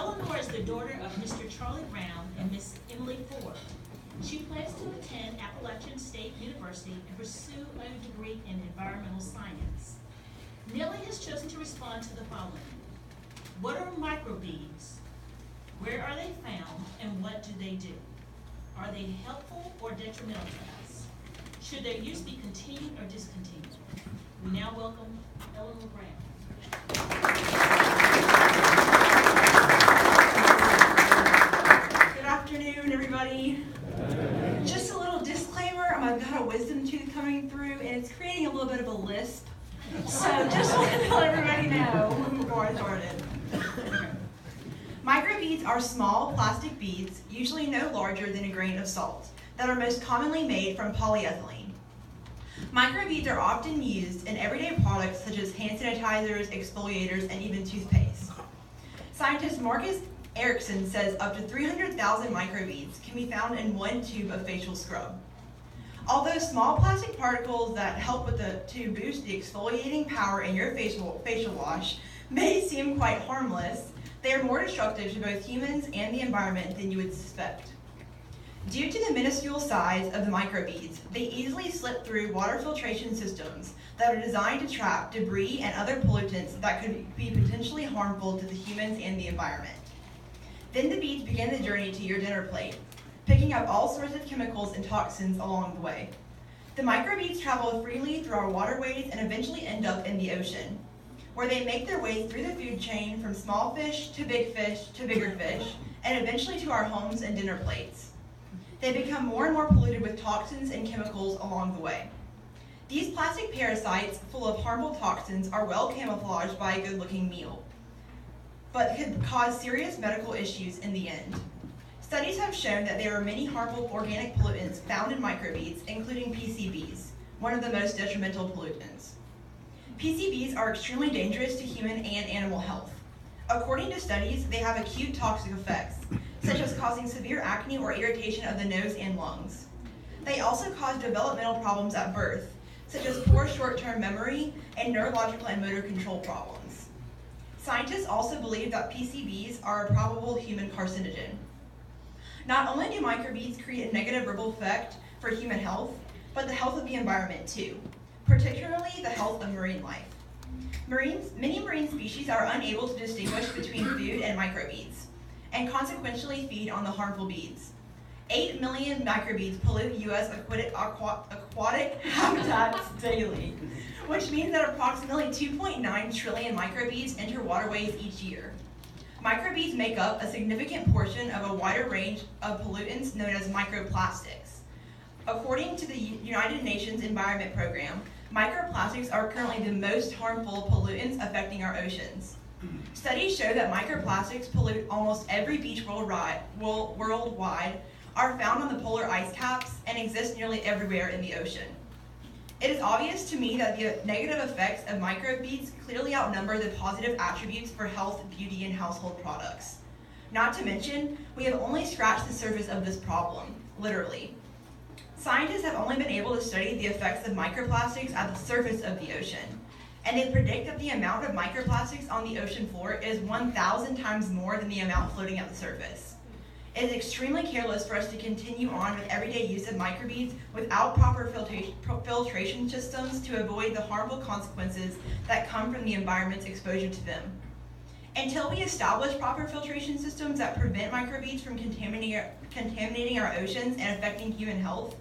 Eleanor is the daughter of Mr. Charlie Brown and Miss Emily Ford. She plans to attend Appalachian State University and pursue a degree in environmental science. Nellie has chosen to respond to the following. What are microbeads? Where are they found and what do they do? Are they helpful or detrimental to us? Should their use be continued or discontinued? We now welcome Eleanor Brown. Good afternoon, everybody. Just a little disclaimer, I've got a wisdom tooth coming through and it's creating a little bit of a lisp. So just want to let everybody know before I started. Microbeads are small plastic beads, usually no larger than a grain of salt, that are most commonly made from polyethylene. Microbeads are often used in everyday products such as hand sanitizers, exfoliators, and even toothpaste. Scientist Marcus Erickson says up to 300,000 microbeads can be found in one tube of facial scrub. Although small plastic particles that help to boost the exfoliating power in your facial wash may seem quite harmless, they are more destructive to both humans and the environment than you would suspect. Due to the minuscule size of the microbeads, they easily slip through water filtration systems that are designed to trap debris and other pollutants that could be potentially harmful to the humans and the environment. Then the beads begin the journey to your dinner plate, picking up all sorts of chemicals and toxins along the way. The microbeads travel freely through our waterways and eventually end up in the ocean, where they make their way through the food chain from small fish to bigger fish, and eventually to our homes and dinner plates. They become more and more polluted with toxins and chemicals along the way. These plastic parasites, full of harmful toxins, are well camouflaged by a good-looking meal, but could cause serious medical issues in the end. Studies have shown that there are many harmful organic pollutants found in microbeads, including PCBs, one of the most detrimental pollutants. PCBs are extremely dangerous to human and animal health. According to studies, they have acute toxic effects, such as causing severe acne or irritation of the nose and lungs. They also cause developmental problems at birth, such as poor short-term memory and neurological and motor control problems. Scientists also believe that PCBs are a probable human carcinogen. Not only do microbeads create a negative ripple effect for human health, but the health of the environment too, particularly the health of marine life. Many marine species are unable to distinguish between food and microbeads, and consequentially feed on the harmful beads. 8 million microbeads pollute U.S. aquatic habitats daily, which means that approximately 2.9 trillion microbeads enter waterways each year. Microbeads make up a significant portion of a wider range of pollutants known as microplastics. According to the United Nations Environment Program, microplastics are currently the most harmful pollutants affecting our oceans. Studies show that microplastics pollute almost every beach worldwide, are found on the polar ice caps, and exist nearly everywhere in the ocean. It is obvious to me that the negative effects of microbeads clearly outnumber the positive attributes for health, beauty, and household products. Not to mention, we have only scratched the surface of this problem, literally. Scientists have only been able to study the effects of microplastics at the surface of the ocean, and they predict that the amount of microplastics on the ocean floor is 1,000 times more than the amount floating at the surface. It is extremely careless for us to continue on with everyday use of microbeads without proper filtration systems to avoid the harmful consequences that come from the environment's exposure to them. Until we establish proper filtration systems that prevent microbeads from contaminating our oceans and affecting human health,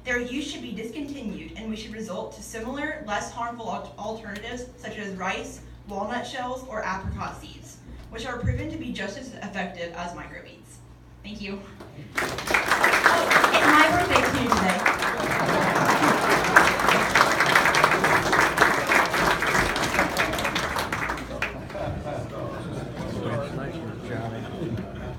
their use should be discontinued, and we should resort to similar, less harmful alternatives such as rice, walnut shells, or apricot seeds, which are proven to be just as effective as microbeads. Thank you. Oh, it's my birthday too today.